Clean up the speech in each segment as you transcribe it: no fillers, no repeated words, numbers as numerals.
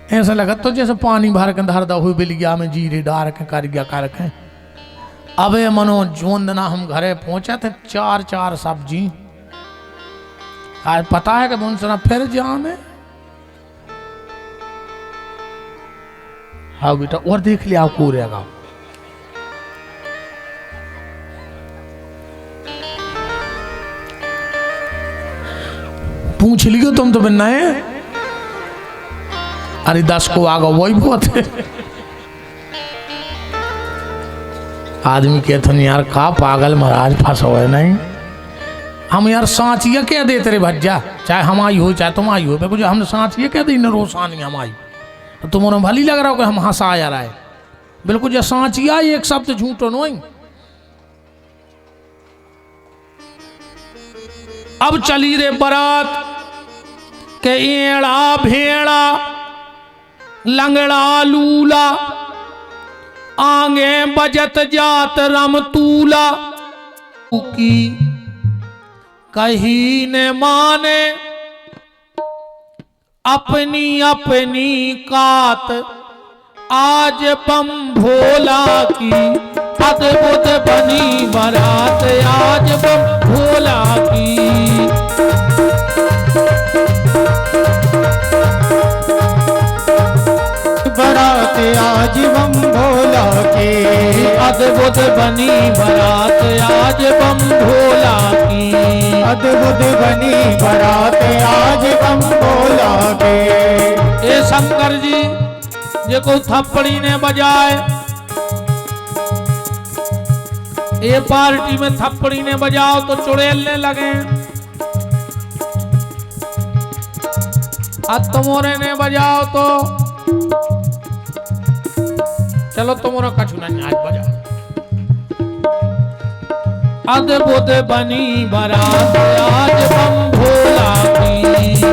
ऐसा लगा तो जैसे पानी भर के धरदा हुई बिलिया में जीरे डार के कर गया कर के। अबे मनो जोंदना हम घरे पहुंचे थे, चार चार सब्जी। आज पता है कि मुंसना फिर जाने। हाँ बेटा और देख लिया आपको रहेगा। पूछ लियो तुम तो बनना है। अरे 10 को आगा वही बहुत है। आदमी कहते नहीं यार का पागल महाराज फंस हो नहीं। हम यार सांचिया क्या देते रे भज्जा, चाहे हम आई हो चाहे तुम आई हो, कुछ हम सांचिया क्या दी न रोसानी हम आई तो तुम्हारा भली लग रहा हो कि हम हंसा जा रहा है। बिल्कुल जो सांचिया एक शब्द झूठो नहीं। अब चली रे बारात के एड़ा भेड़ा लंगड़ा लूला आगे बजत जात रमतूला की कहीं ने माने अपनी अपनी कात आज बम भोला की अद्भुत बनी बारात आज बम भोला की बारात आज बम भोला की अद्भुत बनी बारात आज बम भोला की अद्भुत बनी बारात आज बम भोला की। ए शंकर जी ये को थप्पड़ी ने बजाए, ए पार्टी में थप्पड़ी ने बजाओ तो चुड़ैलने लगे, तुमोरे ने बजाओ तो चलो तुम्हारा कछु नहीं आज बजा। अद्भुत बनी बारात आज बम भोला की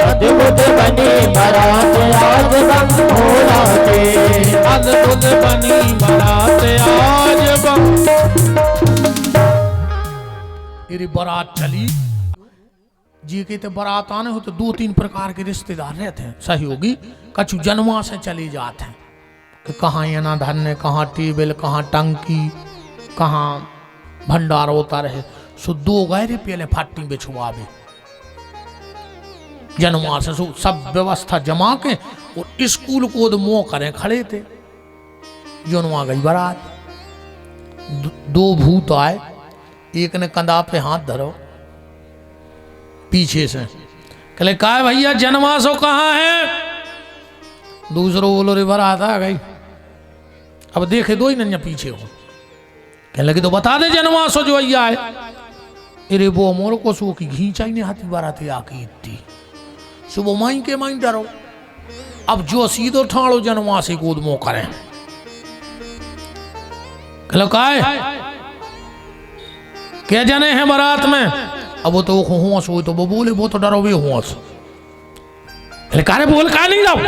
अद्भुत बनी बारात आज बम भोला की अद्भुत बनी बारात आज बम। मेरी बारात चली जी के तो बारात आने हो तो 2-3 प्रकार के रिश्तेदार रहते हैं, सही होगी। कछु जन्मा से चले जाते हैं कि कहाँ ये ना धन्य, कहाँ टेबल, कहाँ टंकी, कहाँ भंडार होता रहे। सो 2 गहरे पहले फाटी बिछुआ भी जन्मा से सब व्यवस्था जमा के और स्कूल को मोह करें खड़े थे। जनवा गई बारात, 2 भूत आए, एक ने कंधा पे हाथ धरो पीछे से, कहले का भैया जनमासो कहाँ है? दूसरो बोलो रे बारात आ गई। अब देखे 2 ही नन्या पीछे हो, कहने लगे तो बता दे जनमासो जो भैया है। अरे वो मोर को सो की घींचाई ने हाथी बारात आके इतनी सुबह माई के माई डरो। अब जो सीधो ठाड़ो जनमासे कूद मो करें, कहलो का क्या जाने हैं बारात में? अब वो तो होश हो तो वो बोले वो तो डरो भी होश, बोल का नहीं जाओ।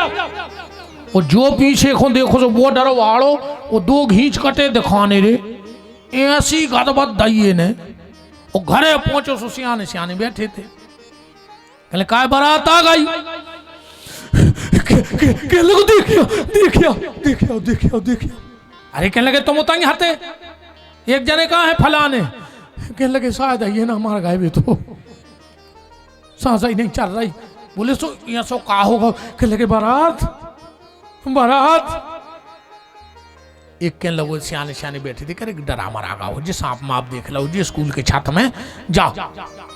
और जो पीछे को देखो तो वो डरो वाड़ो, वो 2 घींच कटे दिखाने रे ऐसी गदबद दइए ने। और घरे पहुंचो सो सियाने सियाने बैठे थे, कहले काय बारात आ गई। के लोग देखियो देखियो देखियो देखियो देखियो। अरे कहने लगे तुम उताई हते, एक जने कहा है फलाने, कहने लगे शायद ये ना हमारा गाय भी तो सांस ही नहीं चल रही। बोले सो यहाँ सो का होगा? कहने लगे बारात बारात। एक कहने लगे सियाने सियाने बैठे थे, करे डरा मरा गा हो जी सांप माप देख लो जी स्कूल के छत में जाओ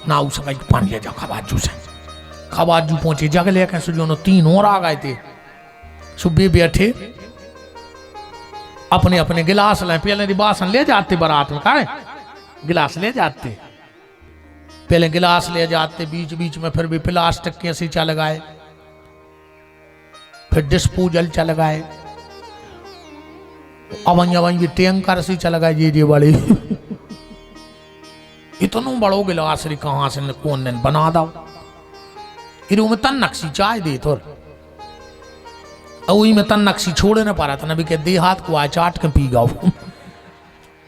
ना उस पानी ले जाओ खबाजू से। खबाजू पहुंचे जग ले कैसे जो 3 और आ गए थे। सुबह बैठे अपने अपने गिलास ले, पहले बासन ले जाते बारात में, का गिलास ले जाते, पहले गिलास ले जाते, बीच बीच में फिर भी प्लास्टिक के शीशा लगाए, फिर डिस्पोजल चल गए, अवई अवई भी टैंकर शीशा लगाए ये बड़े। इतना बड़ो गिलास रे कहाँ से कौन ने बना दो। इरू में तन नक्शी चाय दे तो वही में तन नक्शी छोड़े ना पा रहा था ना भी के दे हाथ को आ चाट के पी गाओ।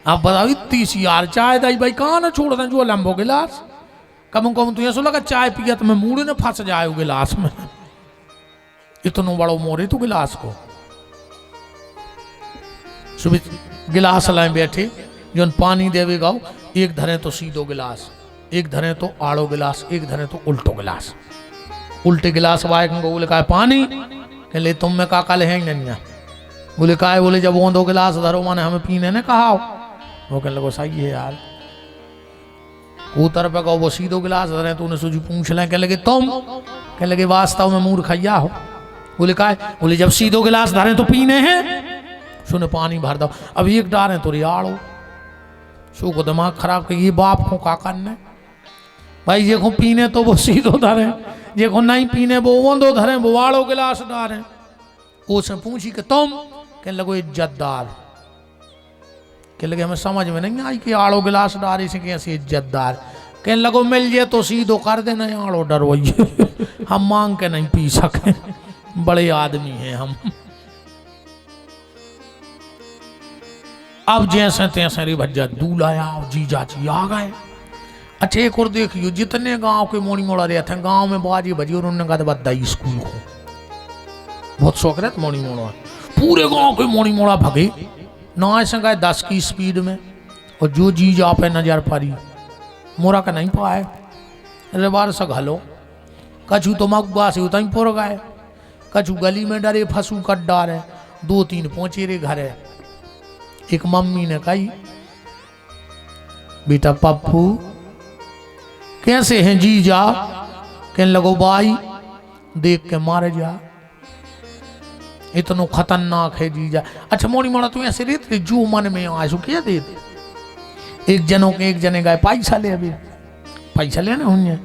आप बताओ इतनी सी यार चाय दाई भाई कहाँ ना छोड़ दें जो लंबो गिलास। कम तुझे सो लगा चाय पिया तो मैं मूड ने फंस जाए गिलास में। इतनो बड़ो मोरे तू गिलास को सुबह गिलास लाए बैठे जो पानी देवे गाओ, एक धरे तो सीधो गिलास, एक धरे तो आड़ो गिलास, एक धरे तो उल्टो गिलास। उल्टे गिलास वाय को बोले का पानी, कह ले तुम में काका ले हैं ननिया। बोले का है, बोले जब वो दो गिलास धरो माने हमें पीने ने कहा हो। वो कहने लगे सही है यार। उतर पे कहो वो सीधो गिलास धरे तो उन्हें सूझी पूछ लें, कह लगे तुम, कह लगे वास्तव में मूर्खैया हो। बोले का है, बोले जब सीधो गिलास धरे तो पीने हैं, सुने पानी भर दो। अब एक डारे तो रियाड़ो शो को दिमाग खराब कर, ये बाप को का करने भाई, जे को पीने तो वो सीधो धरे, जे को नहीं पीने वो दो धरे, वो वाड़ो गिलास डारे। उससे पूछी कि तुम, कहने लगो इज्जतदार। कहने लगे हमें समझ में नहीं आई कि आड़ो गिलास डारे से कैसे इज्जतदार। कहने लगो मिल जाए तो सीधो कर देना, आड़ो डरवाइए, हम मांग के नहीं पी सके, बड़े आदमी हैं हम। अब जैसे तैसे रे भज्जा दूल्हा आया, जीजा जी आ गए। अच्छा एक और देखियो, जितने गांव के मोड़ी मोड़ा रहते हैं, गांव में बाजी बजी और उन्होंने कहा बदाई स्कूल को बहुत शौक रहता मोड़ी मोड़ा। पूरे गांव के मोड़ी मोड़ा भगे ना ऐसे गए 10 की स्पीड में, और जो जीजा पे नजर पड़ी मोरा का नहीं पाए, अरे बार से घलो कछु तो मगबा से उतई पुर गए, कछु गली में डरे फंसू कट डारे। 2-3 पहुंचे रे घर है। एक मम्मी ने कही बेटा पप्पू कैसे हैं जीजा। कहने लगो भाई देख के मारे जा, इतना खतरनाक है जीजा। अच्छा मोड़ी मोड़ा तू ऐसे रहते जो मन में आसू क्या दे। एक जनों के एक जने गए पैसा ले, अभी पैसा लेना उन्हें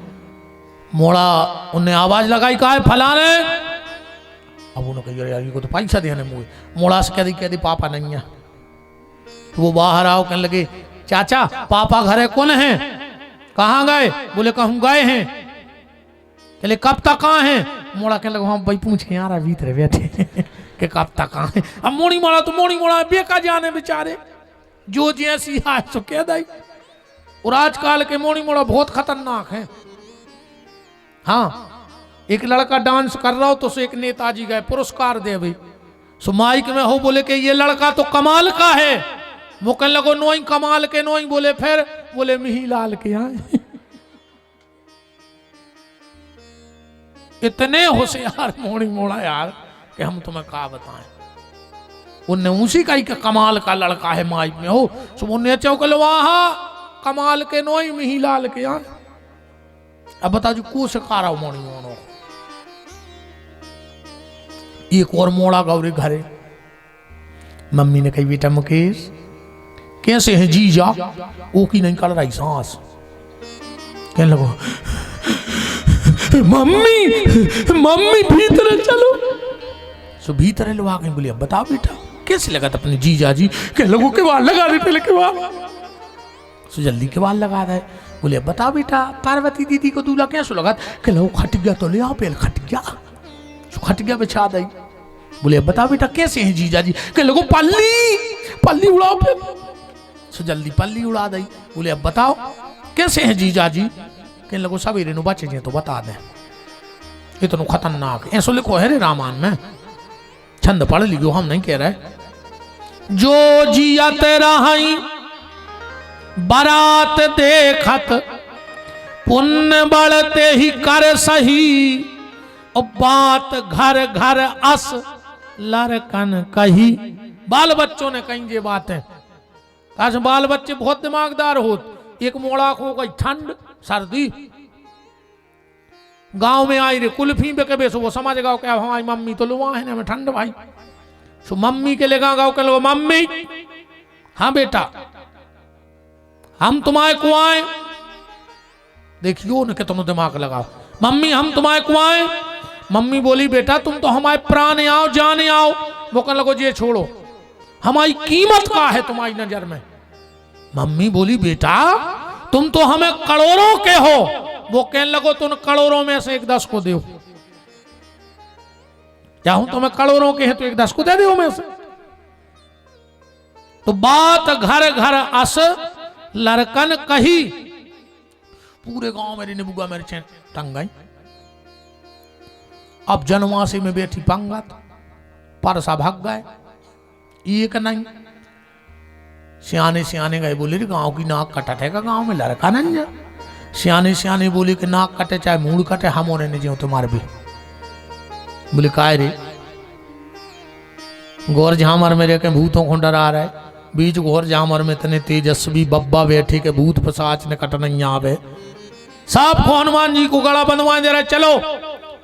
मोड़ा, उन्हें आवाज लगाई कहा है फलाने। अब उन्होंने कहा यार ये को तो पैसा देने मुझे। मोड़ा से कह दी पापा नहीं है। तो वो बाहर आओ, कहने लगे चाचा पापा घर है, कौन है, कहाँ गए। बोले कहूँ गए हैं। कहले कब तक कहाँ हैं। मोड़ा कहने लगा हाँ भाई पूछ के यार भीतर बैठे कि कब तक कहाँ है। अब मोड़ी मोड़ा तो मोड़ी मोड़ा बेका जाने बेचारे, जो जैसी आए सो कह दाई। और आजकल के मोड़ी मोड़ा बहुत खतरनाक है। हाँ एक लड़का डांस कर रहा हो तो एक नेताजी गए पुरस्कार दे भाई, सो माइक में हो बोले कि ये लड़का तो कमाल का है। वो कहने लगो नोई कमाल के नोई। बोले फिर, बोले मिही लाल के आए। इतने होशियार मोड़ी मोड़ा यार कि हम तुम्हें क्या बताएं। उनने उसी का ही कमाल का लड़का है माइक में हो, सो उन्हें चौकल वहां कमाल के नोई मिही लाल के आए। अब बता जो को सिखा रहा मोड़ी मोड़ो। एक और मोड़ा गौरी घरे, मम्मी ने कही बेटा मुकेश कैसे है जीजा। वो की नहीं कर रही सांस। कहने लगो मम्मी मम्मी भीतर चलो। सो भीतर लो आ गए। बोले अब बताओ बेटा कैसे लगा था अपने जीजा जी। कहने लगो के बाल लगा देते के बाल। सो जल्दी के बाल लगा रहे। बोले अब बताओ बेटा पार्वती दीदी को दूल्हा कैसे लगा। कहने लगो खट गया तो ले आओ पहले खट गया। सो खट गया बिछा दी। बोले अब बताओ बेटा कैसे हैं जीजा जी। कहने लगो पल्ली उड़ाओ फिर। सो जल्दी पल्ली उड़ा दी। बोले अब बताओ कैसे हैं जीजा जी। कहने लगो सवेरे नु बचे तो बता दे, इतना खतरनाक ऐसो लिखो है रे रामायण में, छंद पढ़ लियो हम नहीं कह रहे। जो जिया तेरा हई बारात देखत पुण्य बढ़ते ही कर सही। और बात घर घर अस लड़कन कही। बाल बच्चों ने कहीं ये बातें, आज बाल बच्चे बहुत दिमागदार होत। एक मोड़ा को गई ठंड सर्दी, गांव में आई रे कुल्फी पे कबे सो वो समझ गाओ क्या हमारी मम्मी तो लुआ है ना हमें ठंड भाई। सो मम्मी के लेगा गाओ के लोग मम्मी हाँ बेटा हम तुम्हारे कुआं। देखियो न कि तुम दिमाग लगाओ। मम्मी हम तुम्हारे कुआं। मम्मी बोली बेटा तुम तो हमारे प्राण आओ जाने आओ। वो कहने लगो ये छोड़ो हमारी कीमत का है तुम्हारी नजर में। मम्मी बोली बेटा तुम तो हमें करोड़ों के हो। वो कहने लगो तुम करोड़ों में से 1-10 को दो। क्या हूं तुम्हें करोड़ों के हैं तो 1-10 को दे दो में से। तो बात घर घर अस लड़कन कही। पूरे गांव मेरी निबुआ मेरे टंग गई। अब जनवासी में बैठी पंगत, परसा भाग गए, एक नहीं। सियाने सियाने गए, बोले रे गांव की नाक कटट है का, गांव में लड़का नहीं है। सियाने सियाने बोले कि नाक कटे चाहे मूड कटे, हम होने नहीं जो तुम्हारे भी। बोले काय रे, गौर झामर में रह भूतों को डरा रहा है, बीच घोर झामर में इतने तेजस्वी बब्बा बैठे के भूत पिशाच ने कट नहीं आवे। साहब को हनुमान जी को गला बंधवा दे रहे, चलो।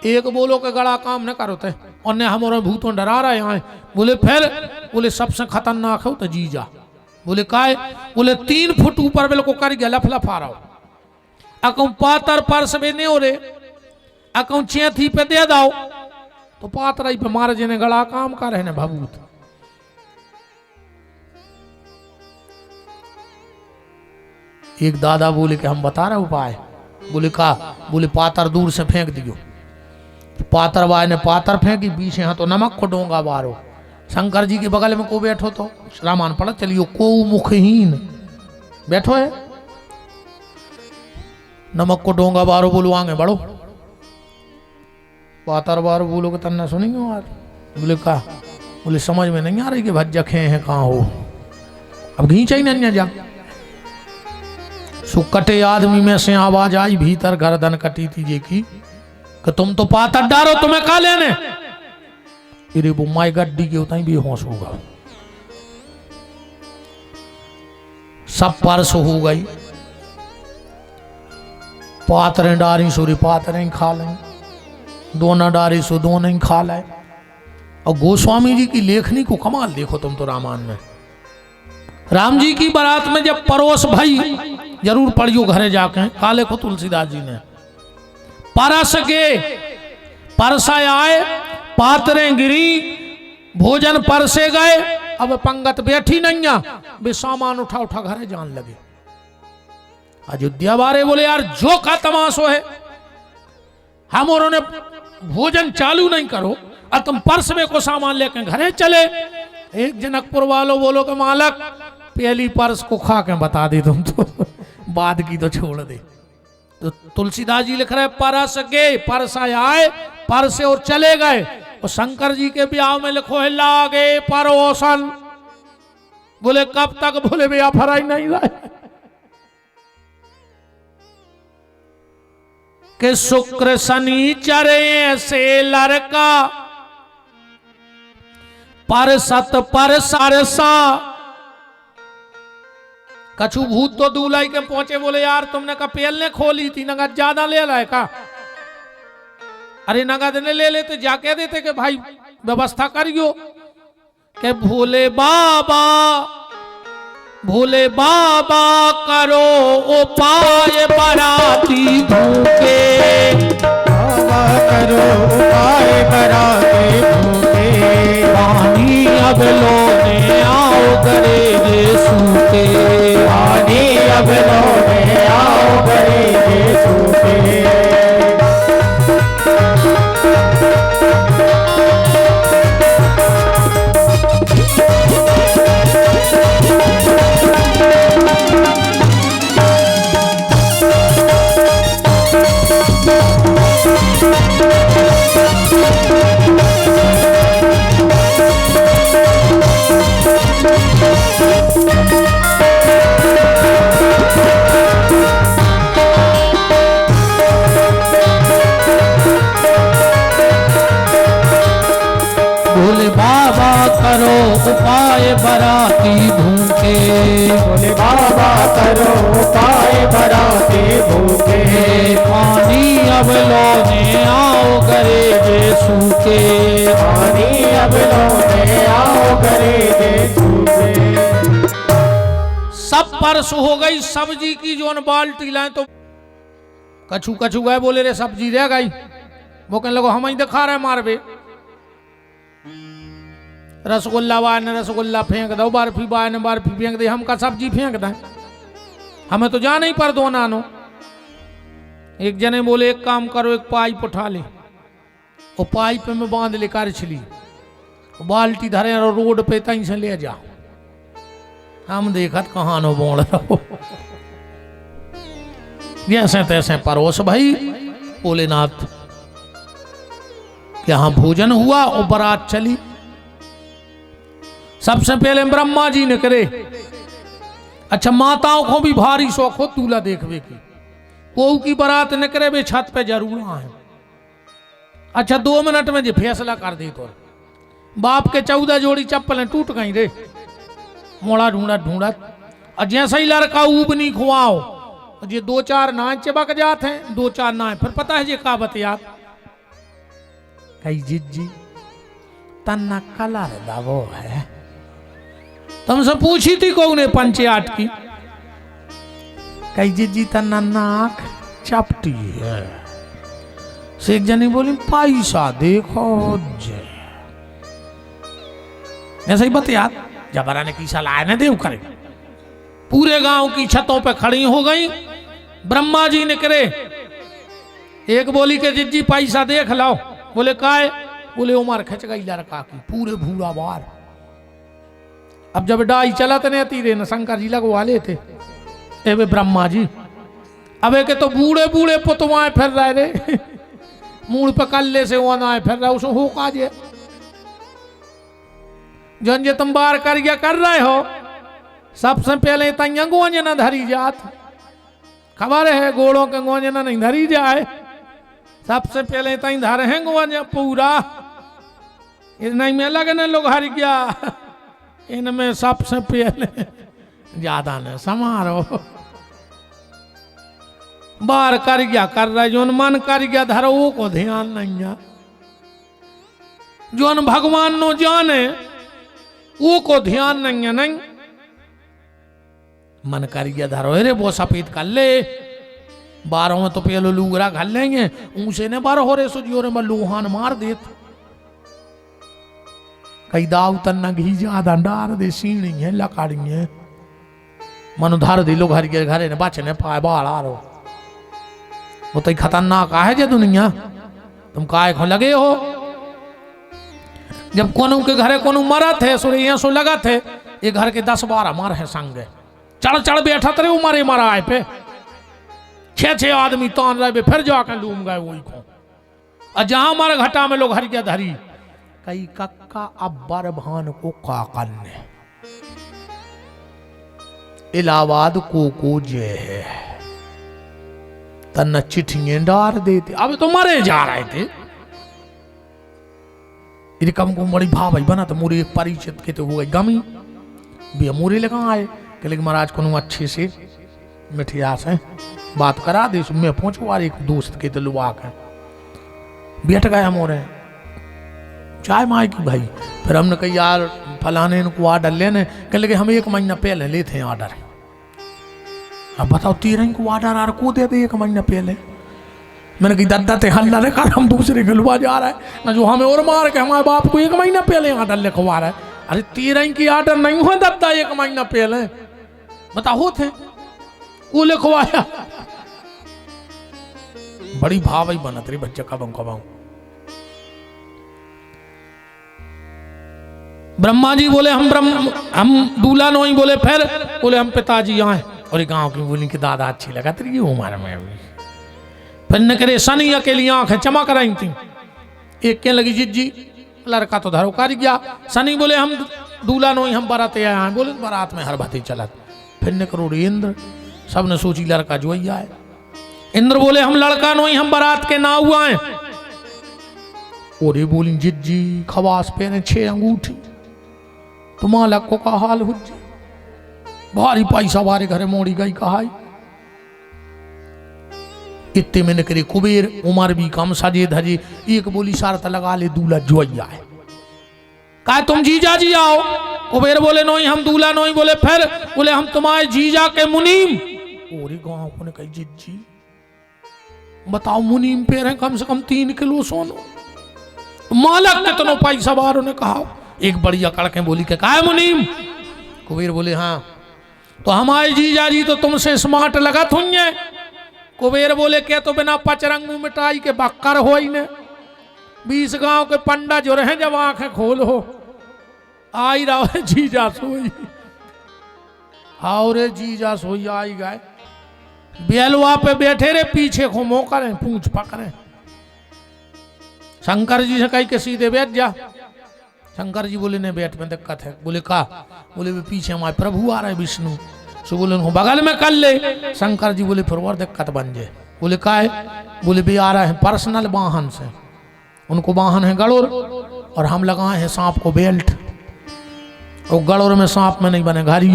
एक बोलो के गला काम न करो थे, और हमारे भूतों डरा रहे हैं। बोले फिर, बोले सबसे खतरनाक हो तो जीजा। बोले काय, बोले 3 फुट ऊपर बेल को कर गया लफलफा रहा, अकौ पातर परस में नहीं हो रे, अकौ चेथी पे दे दाओ तो पातराई पे मारे जिन्हें गला काम कर रहे हैं भभूत। एक दादा बोले कि हम बता रहे उपाय। बोले का, बोले पातर दूर से फेंक दियो। पातर वाय ने पातर फेंकी, बीच यहाँ तो नमक को डोंगा बारो। शंकर जी के बगल में को बैठो तो रामायण पढ़ चलियो, को मुखहीन बैठो है, नमक को डोंगा बारो, बोलो आगे बढ़ो। पातर बारो बोलो कि तन्ना सुनेंगे यार। बोले का, बोले समझ में नहीं आ रही कि भज्जखे हैं कहाँ हो, अब घींचा ही नहीं जा। सुकटे आदमी में से आवाज आई, भीतर गर्दन कटी थी जे की, कि तुम तो पातर डारो, तुम्हें का लेने। अरे वो माई गड्डी के उतना ही बेहोश होगा। सब परस हो गई, पातरें डारी सूरी पातरें खा लें, दोना डारी सो दोनों ही खा लें। और गोस्वामी जी की लेखनी को कमाल देखो तुम तो रामायण में। राम जी की बारात में जब परोस भाई, जरूर पढ़ियो घरे जाके, काले को तुलसीदास जी ने परस के, परसा आए, पातरें गिरी, भोजन परसे गए। अब पंगत बैठी नहीं है, वे सामान उठा उठा घरे जान लगे। अयोध्या वाले बोले यार जो का तमाशो है, हम और उन्हें भोजन चालू नहीं करो और तुम परस में को सामान लेकर घरे चले। एक जनकपुर वालों बोलो कि मालक पहली परस को खा के बता दी तुम तो, बाद की तो छोड़ दे। तो तुलसीदास जी लिख रहे परस गए, परसा आए, परसे और चले गए। और शंकर जी के ब्याह में लिखो है लागे परोसन। बोले कब तक, बोले भैया फराई नहीं लाए कि शुक्र शनिचर से लड़का, परसत पर सरसा। कछु भूत तो दूल्हाई के पहुंचे, बोले यार तुमने का पेल ने खोली थी, नगद ज्यादा ले लाए का। अरे नगद ने ले लेते, जाके देते कि भाई व्यवस्था करियो। के भोले बाबा, भोले बाबा करो उपाय बराती भूखे, बाबा करो उपाय बराती भूखे। पानी अब लोने आओ करे जे सूखे, पानी अब लोने आओ करे जे सूखे। भोले बाबा करो उपाय बराती भूखे, भोले बाबा करो उपाय बराती भूखे। पानी अब लोने आओ करे जे सूखे, पानी अब लोने आओ करे जे सूखे। सब परस हो गई सब्जी की, जो बाल्टी लाए तो कछु कछु गए, बोले रे सब्जी रह गई। वो कहने लगो हम ही दिखा रहे मारबे। रसगुल्ला वाय ने रसगुल्ला फेंक दो, बर्फी वाय ने बर्फी फेंक दे, हम का सब्जी फेंक दें, हमें तो जा नहीं पर दो नानो। एक जने बोले एक काम करो, एक पाइप उठा ले, वो पाइप में बांध ले कर छिली, बाल्टी धरे और रोड पे तहीं से ले जा। हम देखत कहाँ नो बोल रहो। जैसे तैसे परोस भाई भोलेनाथ यहाँ भोजन हुआ और बारात चली। सबसे पहले ब्रह्मा जी ने करे। अच्छा, माताओं को भी भारी शौक हो दूल्हा देखवे की, वो की बारात न करे वे छत पे जरूर आए। अच्छा 2 मिनट में जो फैसला कर दी तो बाप के 14 जोड़ी चप्पलें टूट गई रे, मोड़ा ढूंढा ढूंढा, और जैसे ही लड़का ऊबनी खुआओ ये 2-4 नाच चबक जाते हैं, 2-4 नाच, फिर पता है ये का बतिया कई जिज्जी तना कलर दबो है। तुमसे पूछी थी कौन पंचायत की, कई जिज्जी तना नाक चपटी है। से एक जनी बोली पैसा देखो जे, ऐसा ही बतिया जबरा ने की सलाह न देव करे। पूरे गांव की छतों पे खड़ी हो गई। ब्रह्मा जी ने करे, एक बोली के जिज्जी पैसा देख लाओ, बोले काय, बोले उमर खच गई लड़का की, पूरे भूरा बार। अब जब डाई चला तो नहीं तीरे न शंकर जी लगवा लेते एवे ब्रह्मा जी, अब एक तो बूढ़े बूढ़े पुतवाए फिर रहे रे मूड पे कल्ले से वो ना फिर रहा उसको हो काजे जन जे तुम बार कर रहे हो। सबसे पहले तैया गोंजना धरी जात, खबर है गोड़ों के गोंजना नहीं धरी जाए। सबसे पहले तई धर है गोंजा पूरा, नहीं में लगने लोग हर गया, इनमें सबसे पहले ज्यादा न समारोह बार कर रहा, जोन मन कर गया धरो वो को ध्यान नहीं है, जोन भगवान नो जाने वो को ध्यान नहीं है। नहीं मन कर गया धरो रे वो सफेद कर ले, बारों में तो पहले लूगरा घल लेंगे, ऊंचे ने बार हो रे सुजियोरे में लूहान मार देत, कई दाव तन्ना घी ज्यादा डार दे सीणी है लकाड़ी है, मनु धार दे लोग घर के घरे ने बचने पाए बाल आ रो, वो तो खतरनाक है जे दुनिया, तुम काय खो लगे हो। जब कोनू के घरे कोनू मरा थे सो यहाँ सो लगा थे, ये घर के 10-12 मार है संग, चढ़ चढ़ बैठा थे उमारे मारा आए पे 6-6 आदमी तान रहे, फिर जाकर लूम गए वही को। और जहां हमारे घटा में लोग हर गया धरी, कई कक्का अब्बर भान को काकन ने इलाहाबाद को जे है तन्ना चिट्ठियां डाल देते। अब तो मरे जा रहे थे, कम को बड़ी भाव भाई बना तो मोरे एक परिचित के तो हो गई गमी भी मोरे लगा आए कि लेकिन महाराज को अच्छे से मिठियास है बात करा दे, मैं पहुंचू एक दोस्त के तो लुआ के बैठ गया मोरे चाय माई की भाई। फिर हमने कही यार फलाने इनको ऑर्डर लेने के, लेकिन हम 1 महीना पहले लेते हैं ऑर्डर। अब बताओ 13 को ऑर्डर आर को दे दे 1 महीना पहले। मैंने कही दादा ते हल्ला रे कर, हम दूसरे गलवा जा रहा है ना, जो हमें और मार के हमारे बाप को 1 महीना पहले ऑर्डर लिखवा रहा है। अरे 13 की ऑर्डर नहीं हुआ दादा 1 महीना पहले, बताओ थे वो लिखवाया। बड़ी भाव ही बनत रही बच्चे कब कबाऊ। ब्रह्मा जी बोले हम दूल्हा नहीं, बोले फिर बोले हम पिताजी आए, और गांव की बोली कि दादा अच्छी लगा तेरी उम्र में भी। फिर न करे सनी अकेली आंखें चमक रही थी, एक के लगी जिज्जी लड़का तो धरो कर गया। सनी बोले हम दूल्हा नहीं हम बारात आए हैं, बोले बारात में हर भाती चलत। फिर न करो इंद्र, सब ने सोची लड़का जो ही आए। इंद्र बोले हम लड़का नहीं हम बारात के ना हुआ है। और बोली जिज्जी खवास पहने 6 अंगूठी, तुम्हारा को का हाल हो भारी पैसा बारे घरे मोड़ी गई कहा। इतने में करे कुबेर उमर भी कम सजे धजे, एक बोली शर्त लगा ले दूल्हा जोइया है, कहा तुम जीजा जी आओ। कुबेर बोले नहीं हम दूल्हा नहीं, बोले फिर बोले हम तुम्हारे जीजा के मुनीम। और गांव को ने कही जिज्जी बताओ मुनीम पे रहे कम से कम 3 किलो सोनो, मालक कितनो पैसा बारों ने कहा। एक बड़ी अकड़ के बोली के कहा मुनीम। कुबेर बोले हाँ तो हमारे जीजा जी तो तुमसे स्मार्ट लगत हुई। कुबेर बोले क्या तो बिना पचरंगू मिटाई के बक्कर हो ही ने 20 गांव के पंडा जो रहे जब आंखें खोल हो आई रहा है जीजा सोई। रे जीजा सोई आई गए बेलवा पे बैठे रे पीछे को मोह करें पूछ पकड़े शंकर जी से कही के सीधे बैठ जा। शंकर जी बोले नहीं बैठ में दिक्कत है। बोले का? बोले वे पीछे हमारे प्रभु आ रहे विष्णु। सो बोले उनको बगल में कर ले। शंकर जी बोले फिर और दिक्कत बन जाए। बोले का है? बोले भी आ रहे हैं पर्सनल वाहन से, उनको वाहन है गड़ोर और हम लगाए हैं सांप को बेल्ट, और गड़ोर में सांप में नहीं बने घारी।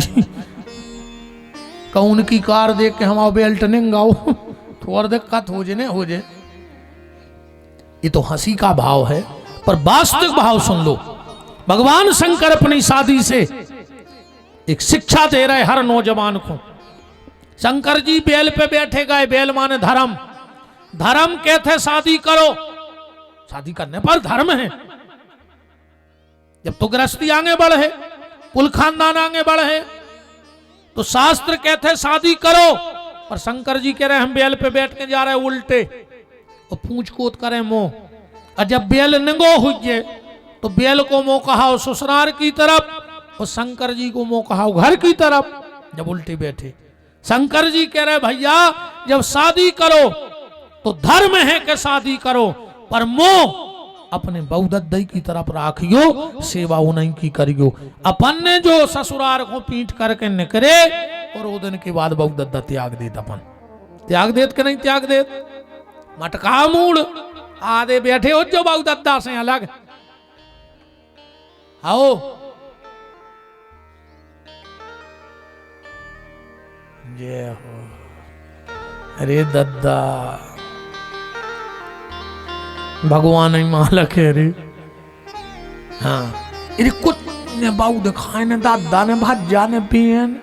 कौन की कार देख के हमारा बेल्ट नहीं गाओ तो और दिक्कत हो जाए हो जाए। ये तो हंसी का भाव है, पर वास्तविक भाव सुन लो। भगवान शंकर अपनी शादी से एक शिक्षा दे रहे हर नौजवान को। शंकर जी बेल पे बैठे गए, बेल माने धर्म। धर्म कहते शादी करो, शादी करने पर धर्म है। जब तो गृहस्थी आगे बढ़े, कुल खानदान आगे बढ़े, तो शास्त्र कहते शादी करो। और शंकर जी कह रहे हम बेल पे बैठ के जा रहे उल्टे और पूछ कूद करें मोह। और जब बेल निगो हुई तो बेल को मोह कहाओ ससुराल की तरफ और शंकर जी को मोह कहाओ घर की तरफ। जब उल्टे बैठे शंकर जी कह रहे भैया जब शादी करो तो धर्म है कि शादी करो, पर मोह अपने बहुदद्दई की तरफ राखियो, सेवा उन्हीं की करियो। अपन ने जो ससुराल को पीट करके निकले और वो दिन के बाद बहुदद्दा त्याग देत। अपन त्याग देत के नहीं त्याग देत? मटका मूड आधे बैठे हो जो बहुदद्दा से अलग। आओ जय हो। अरे दद्दा भगवान ही मालक है रे। हाँ अरे कुछ ने बाऊ दिखाए ने दादा ने भज्जा ने पियन।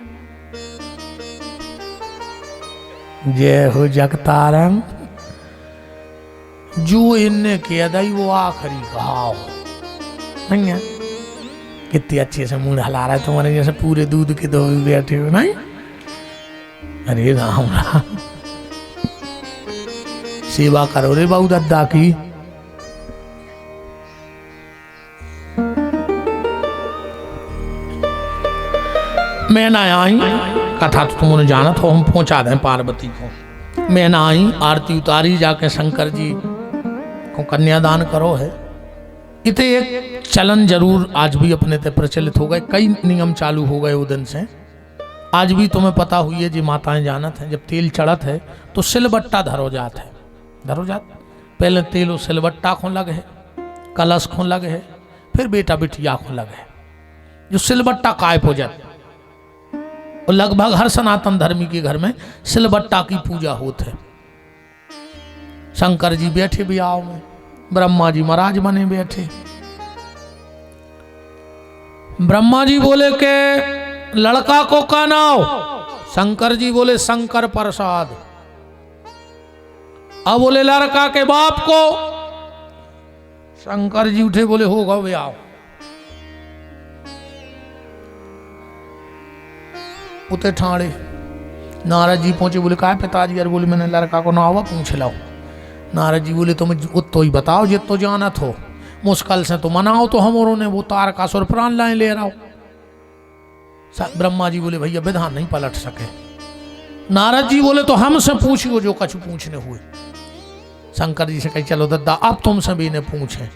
जय हो जगतारम। जो इनने किया था वो आखिरी कहा नहीं है। कितने अच्छे से मुंह हला रहा है तुम्हारे जैसे पूरे दूध के दो बैठे हो नहीं। अरे राम राम सेवा करो रे बाऊ दद्दा की। मैं ना आई कथा तो तुमने जाना तो हम पहुंचा दें पार्वती को। मैं ना आई आरती उतारी जाके शंकर जी को कन्यादान करो है। इतने एक चलन जरूर आज भी अपने ते प्रचलित हो गए। कई नियम चालू हो गए वो दिन से। आज भी तुम्हें पता हुई है जी माताएं जानत हैं जब तेल चढ़त है तो सिलबट्टा धरो जात है। धरो जात पहले तेल सिलबट्टा को लगे है, कलश को लगे है, फिर बेटा बिटिया को लगे है। जो सिलबट्टा कायप हो जाता और लगभग हर सनातन धर्मी के घर में सिलबट्टा की पूजा होती है। शंकर जी बैठे ब्याह में, ब्रह्मा जी महाराज बने बैठे। ब्रह्मा जी बोले के लड़का को का नाम? शंकर जी बोले शंकर प्रसाद। अब बोले लड़का के बाप को? शंकर जी उठे बोले होगा ब्याह। उते ठाणे नारद जी पहुंचे बोले कहा पिताजी? अरे बोले मैंने लड़का को नावा पूछ लाओ। नारद जी बोले तुम तो ही बताओ जित तो जाना हो, मुश्किल से तो मनाओ तो हम और वो तार का सुर प्राण लाए ले रहा हो। ब्रह्मा जी बोले भैया विधान नहीं पलट सके। नारद जी बोले तो हमसे पूछियो जो कछु पूछने हुए। शंकर जी से कही चलो दद्दा अब तुमसे भी ने पूछे।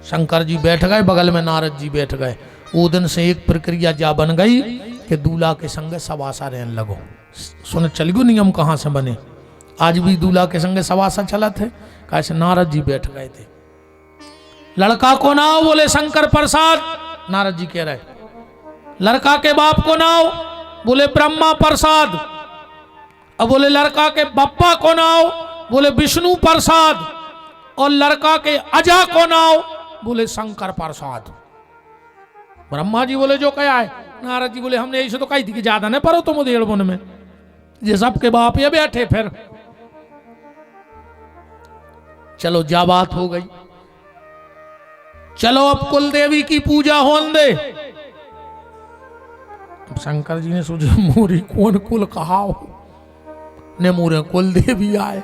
शंकर जी बैठ गए, बगल में नारद जी बैठ गए। वो दिन से एक प्रक्रिया जा बन गई कि दूल्हा के संग सवासा रहने लगो। सुन चल गो नियम कहाँ से बने। आज भी दूल्हा के संग सवासा चला थे। कैसे नारद जी बैठ गए थे। लड़का को नाव? बोले शंकर प्रसाद। नारद जी कह रहे लड़का के बाप को नाव? बोले ब्रह्मा प्रसाद। अब बोले लड़का के बप्पा को नाव? बोले विष्णु प्रसाद। और लड़का के अजा को नाव? बोले शंकर प्रसाद। ब्रह्मा जी बोले जो कहा है। नारद जी बोले हमने ऐसे तो कही थी कि ज्यादा नहीं पढ़ो तुम उधेड़ बुन में, ये सबके बाप ये बैठे। फिर चलो जा बात हो गई। चलो अब कुल देवी की पूजा होने दे। शंकर जी ने सोचा मोरी कौन कुल कहाओ ने मोरे कुल देवी आए।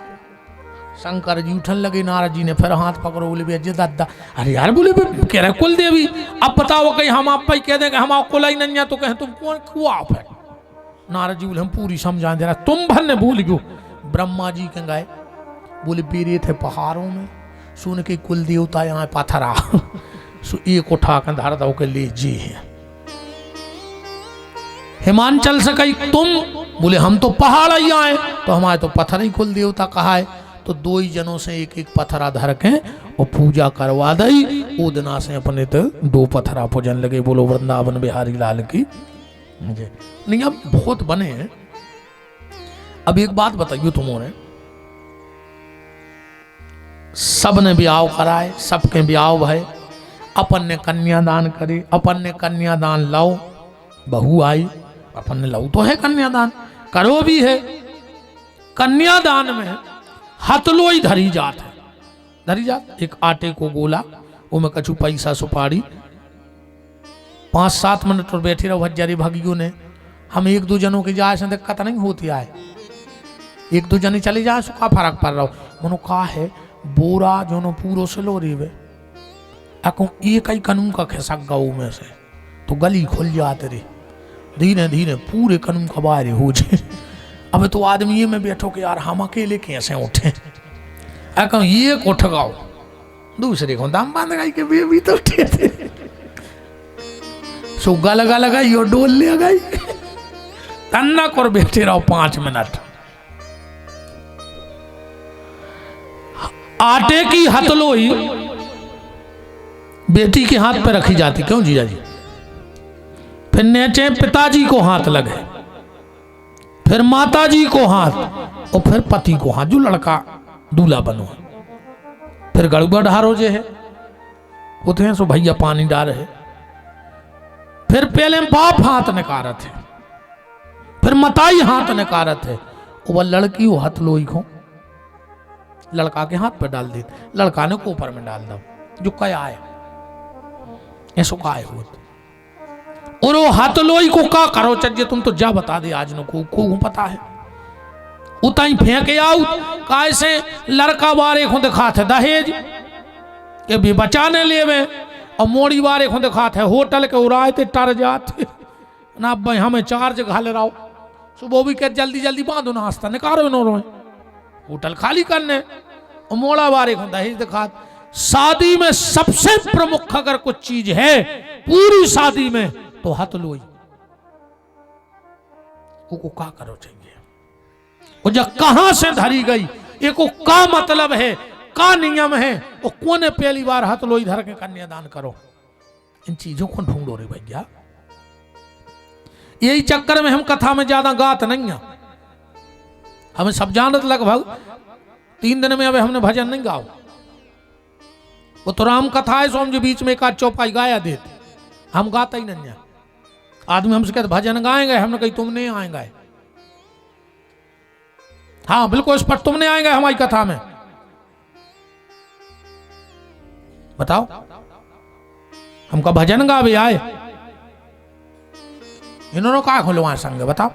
शंकर जी उठन लगे। नारद जी ने फिर हाथ पकड़ो बोले बेजे दादा। अरे यार बोले कह रहे कुल देवी। अब बताओ कहीं हम आप कह दें कि हम कुल ही नहीं तो कहें तुम कौन क्यों आप है। नारद जी बोले हम पूरी समझा दे रहा तुम भर ने भूल गयो। ब्रह्मा जी के गए बोले बेरे थे पहाड़ों में सुन के कुल देवता यहाँ पथरा सो एक उठा कर धर दो के ले जी है। हिमांचल से कही तुम, बोले हम तो पहाड़ ही आए, तो हमारे तो पत्थर ही कुल देवता कहा है। तो दो ही जनों से एक एक पत्थरा धर के और पूजा करवा दई। वो दिना से अपने तो दो पत्थरा पूजन लगे। बोलो वृंदावन बिहारी लाल की। नहीं अब बहुत बने हैं। अब एक बात बताइए तुम्हारे, सब ने ब्याह कराए, सबके ब्याह भय, अपन ने कन्यादान करे, अपन ने कन्यादान लाओ, बहू आई, अपन ने लाओ तो है कन्यादान, करो भी है। कन्यादान में हथलोई धरी जात है, धरी जात एक आटे को गोला, वो में कछु पैसा सुपारी, 5-7 मिनट और बैठे रहो हजारी भागियों ने। हम एक दो जनों की जाए से दिक्कत नहीं होती है, एक दो जने चले जाए सो का फर्क पड़ रहा हो। मनो का है बोरा जो नो पूरो से लो रही वे अको एक ही कानून का खिसक गाँव में से तो गली खुल जाते रे, धीरे धीरे पूरे कानून का बाहर हो जाए। अब तो आदमी ये में बैठो कि यार हम अकेले कैसे उठे, अको ये उठ गाओ, दूसरे को दम बांध गई के भी तो उठे थे, सुग्गा लगा लगाई और डोल ले गई, तन्ना कर बैठे रहो 5 मिनट। आटे की हथलोई बेटी के हाथ पे रखी जाती, क्यों जीजा जी? फिर नीचे पिताजी को हाथ लगे, फिर माताजी को हाथ, और फिर पति को हाथ, जो लड़का दूल्हा बनो। फिर गड़बड़ ढारो जे है होते हैं सो भैया पानी डाल रहे, फिर पहले बाप हाथ निकारत है, फिर मताई हाथ निकारत है, वह लड़की वो हथलोई को लड़का के हाथ पे डाल दी, लड़का ने कोपर में डाल दो, जो क्या है ऐसो का है होत। और वो हथलोई को का करो चाहिए, तुम तो जा बता दे आज न को पता है, उताई फेंके आओ काय से लड़का बारे को दिखात है दहेज के भी बचाने लेवे, और मोड़ी बारे को दिखात है होटल के उड़ाए थे टर जाते ना भाई हमें चार्ज घाल रहा हो, सुबह भी कह जल्दी जल्दी बांधो नाश्ता निकालो नो रोए होटल खाली करने, और मोड़ा बारे को दहेज दिखात। शादी में सबसे प्रमुख अगर कुछ चीज है पूरी शादी में तो हथलोई, को का करो चाहिए, वो जब कहां से धरी गई, एक को का मतलब है, का नियम है, वो कोने पहली बार हथलोई धर के कन्यादान करो, इन चीजों को ढूंढो रे भैया। यही चक्कर में हम कथा में ज्यादा गात नहीं है, हमें सब जानत लगभग 3 दिन में अब हमने भजन नहीं गाओ, वो तो राम कथा है, सो हम जो बीच में एक आध चौपाई गाया देते, हम गाता ही नहीं है। आदमी हमसे कहते भजन गाएंगे, हमने कही तुम नहीं आएंगे, हाँ बिल्कुल स्पष्ट तुम नहीं आएंगे हमारी कथा में, बताओ हमका भजन गा भी आए, इन्होंने कहा खुलवा संग बताओ,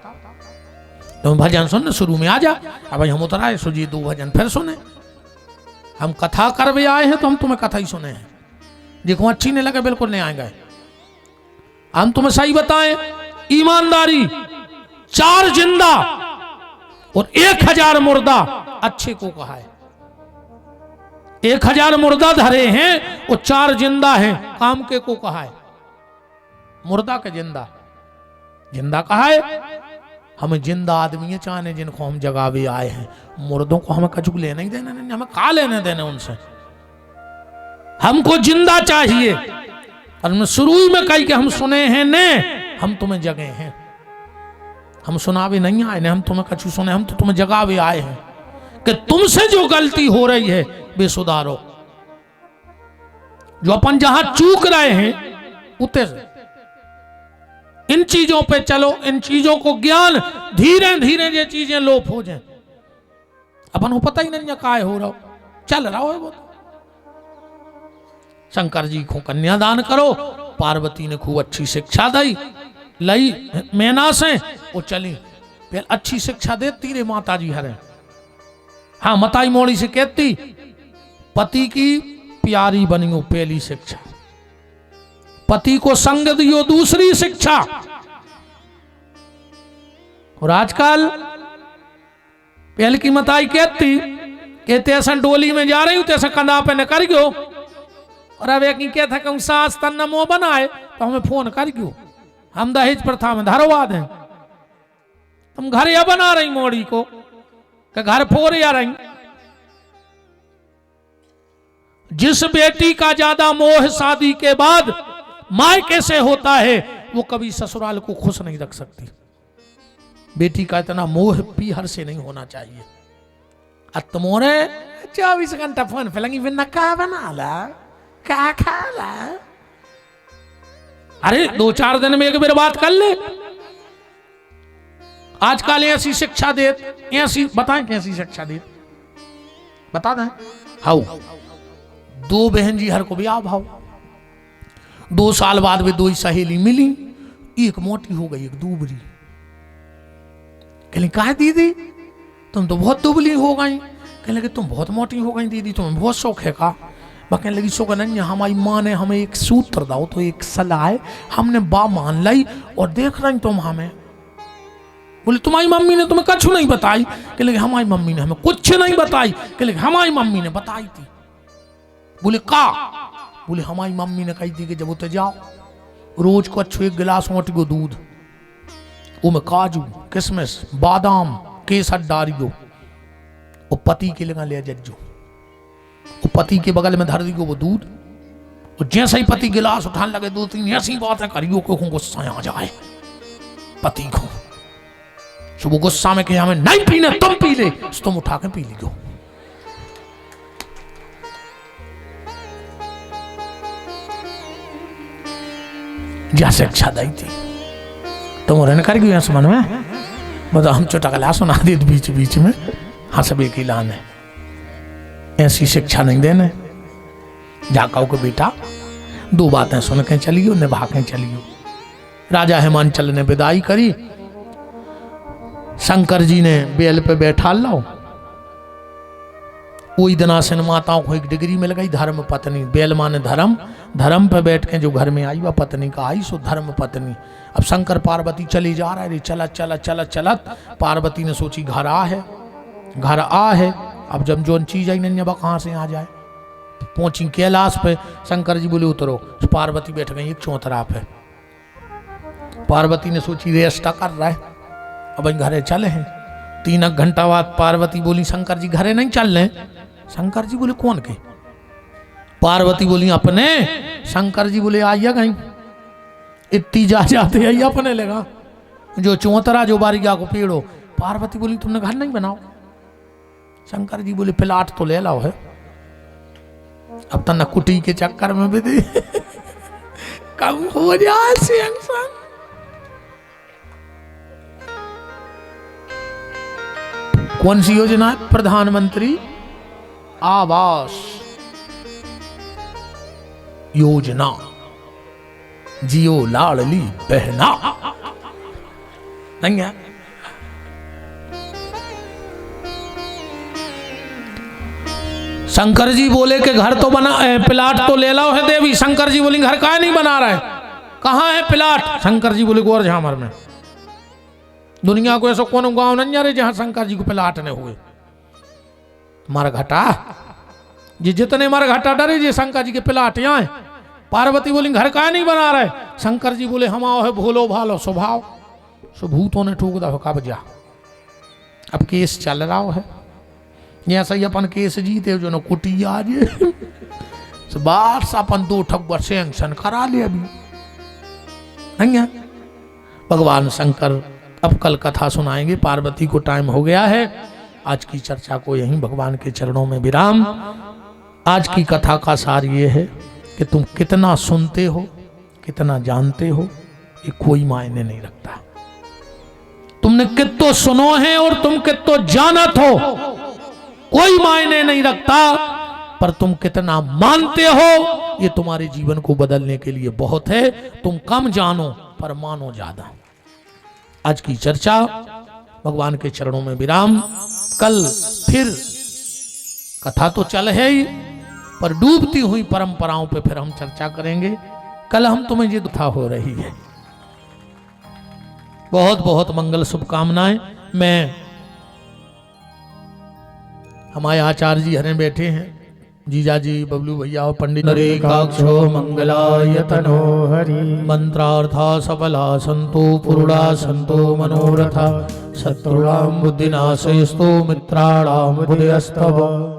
तुम भजन सुन शुरू में आ जा, अब हम उतर आए सुजी 2 भजन फिर सुने, हम कथा कर भी आए हैं तो हम तुम्हें कथा ही सुने हैं, देखो अच्छी नहीं लगे बिल्कुल नहीं आएंगे। हम तुम्हें सही बताएं, ईमानदारी 4 जिंदा और 1000 मुर्दा अच्छे को कहा है, 1000 मुर्दा धरे हैं और 4 जिंदा हैं, काम के को कहा है, मुर्दा के जिंदा, जिंदा कहा है। हमें जिंदा आदमी चाहने जिनको हम जगावे आए हैं, मुर्दों को हमें कछु लेना ही देना नहीं, हमें का लेने देने उनसे, हमको जिंदा चाहिए। और मैं शुरू में कही कि हम सुने हैं ने, हम तुम्हें जगे हैं, हम सुनावे नहीं आए ने, हम तुम्हें कछु सुने, हम तो तुम्हें जगावे आए हैं कि तुमसे जो गलती हो रही है वे सुधारो, जो अपन जहां चूक रहे हैं उतर इन चीजों पे चलो, इन चीजों को ज्ञान धीरे धीरे ये चीजें लोप हो जाए, अपन को पता ही नहीं काय हो रहा हो, चल रहा हो वो। शंकर जी को कन्यादान करो, पार्वती ने खूब अच्छी शिक्षा दी, लई मैना से वो चली, फिर अच्छी शिक्षा देती रे माता जी हरे, हाँ मताई मोड़ी से कहती पति की प्यारी बनियो पहली शिक्षा, पति को संग दियो दूसरी शिक्षा। और आजकल पहले की मताई कहती के तेसा डोली में जा रही हूँ तेसा कंधा पे न कर गयो और अब एक क्या था कि सास तन मुंह बनाए तो हमें फोन कर गयो हम दहेज प्रथा में धरवाद हैं तुम घर या बना रही मोड़ी को कि घर फोड़ या रही। जिस बेटी का ज्यादा मोह शादी के बाद मायके से होता है वो कभी ससुराल को खुश नहीं रख सकती। बेटी का इतना मोह पीहर से नहीं होना चाहिए। तुम्हारे 24 घंटा फोन पे लगी बिना का बना ला का खा ला। अरे 2-4 दिन में एक बार बात कर ले। आजकल ऐसी शिक्षा दे ऐसी बताएं कैसी शिक्षा दे बता दें। हाउ 2 बहन जी हर को ब्याह भाव 2 साल बाद वे 2 सहेली मिली एक मोटी हो गई एक दुबली। कहले कहा दीदी तुम तो बहुत दुबली हो गई। कहने लगे तुम बहुत मोटी हो गई दीदी तुम्हें बहुत शौक है का। कहने लगी शौक नहीं हमारी माँ ने हमें एक सूत्र दाओ तो एक सलाह है हमने बा मान लाई और देख रही तुम हमें। बोले तुम्हारी मम्मी ने तुम्हें कुछ नहीं बताई। कहने लगे हमारी मम्मी ने हमें कुछ नहीं बताई। कहने लगे हमारी मम्मी ने बताई थी। बोले का। बोले हमारी मम्मी ने कही थी कि जब उतर जाओ रोज को अच्छो 1 गिलास मोटी को दूध वो में काजू किशमिश बादाम केसर डारियो वो पति के लिए ले जज्जो वो पति के बगल में धर दियो वो दूध और जैसे ही पति गिलास उठाने लगे 2-3 ऐसी बातें करियो को गुस्सा आ जाए पति को। तो वो गुस्सा में कहे हमें नहीं पीने तुम पी ले तुम उठा के पी लियो। जैसे इच्छा दी थी तुम रहने कर गई मन में मतलब हम चुटकला सुना दी बीच बीच में हंसबे की लान है। ऐसी शिक्षा नहीं देने जाकाओ के बेटा 2 बातें सुन के चलियो निभा के चलियो। राजा हिमांचल ने विदाई करी। शंकर जी ने बेल पे बैठा लाओ। वही दिनासन माताओं को एक डिग्री मिल गई धर्म पत्नी। बेल माने धर्म धर्म पे बैठ के जो घर में आई वह पत्नी का आई सो धर्म पत्नी। अब शंकर पार्वती चली जा रहा है चलत चलत चलत चलत पार्वती ने सोची घर आ है अब जब जो चीज आई नहीं कहाँ से आ जाए। पहुंची कैलाश पे शंकर जी बोले उतरो। पार्वती बैठ गई एक चौतरा पे। पार्वती ने सोची रेस्टा कर रहा है अब घरे चले हैं। 3 घंटा बाद पार्वती बोली शंकर जी घरे नहीं चल रहे। शंकर जी बोले कौन के। पार्वती बोली अपने। शंकर जी बोले आइया कहीं इतनी जा जाते आई अपने लेगा जो चौतरा जो बारिया को पेड़ो। पार्वती बोली तुमने घर नहीं बनाओ। शंकर जी बोले प्लाट तो ले लाओ है अब तो न कुटी के चक्कर में भी दे कम हो जाए सेंक्शन। कौन सी योजना है। प्रधानमंत्री आवास योजना जियो लाडली बहना नहीं है। शंकर जी बोले कि घर तो बना प्लाट तो ले लाओ है देवी। शंकर जी बोले घर का नहीं बना रहा है कहाँ है प्लाट। शंकर जी बोले गोर झामर में। दुनिया को ऐसा कौन गांव नहीं जा रहे जहां शंकर जी को प्लाट ने हुए। मार घटा जी जितने मार घटा डरे जी शंकर जी के प्लाट यहाँ है। पार्वती बोली घर का नहीं बना रहे। शंकर जी बोले हम आओ है भोलो भालो स्वभाव सुभूतों ने ठोक दा कब जा। अब केस चल रहा है जैसा ही अपन केस जीते जो न कुटी आज बार से अपन 2 ठब्बर सेंक्शन करा ले अभी नहीं है। भगवान शंकर अब कल कथा सुनाएंगे। पार्वती को टाइम हो गया है। आज की चर्चा को यहीं भगवान के चरणों में विराम। आज की कथा का सार ये है कि तुम कितना सुनते हो कितना जानते हो ये कोई मायने नहीं रखता। तुमने कितो सुनो है और तुम कितो जानत हो कोई मायने नहीं रखता। पर तुम कितना मानते हो ये तुम्हारे जीवन को बदलने के लिए बहुत है। तुम कम जानो पर मानो ज्यादा। आज की चर्चा भगवान के चरणों में विराम। कल फिर कथा तो चल है ही पर डूबती हुई परंपराओं पे फिर हम चर्चा करेंगे। कल हम तुम्हें ये कथा हो रही है। बहुत बहुत मंगल शुभकामनाएं। मैं हमारे आचार्य जी हरे बैठे हैं, जीजा जी, बबलू भैया और पंडित। नरेकाक्षो मंगलायतनो हरि मंत्रार्था सफला संतो पुरुड़ा संतो मनोरथा शत्रुणाम बुद्धिनाशयस्तो मित्राणाम बुद्धिस्तव।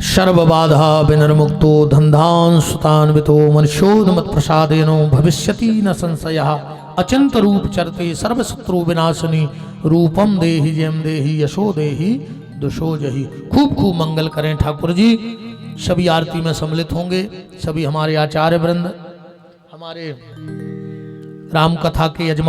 सर्वबाधा विनिर्मुक्तो धन्धान सुतान्वितो मनुष्योन्मत प्रसादेनो भविष्यति न संशयः। अचिंत रूप चरते सर्वशत्रु विनाशनी रूपम देहि जयम देहि यशो देहि दुशो जहि। खूब खूब मंगल करें ठाकुर जी। सभी आरती में सम्मिलित होंगे, सभी हमारे आचार्य वृंद, हमारे राम कथा के यजमान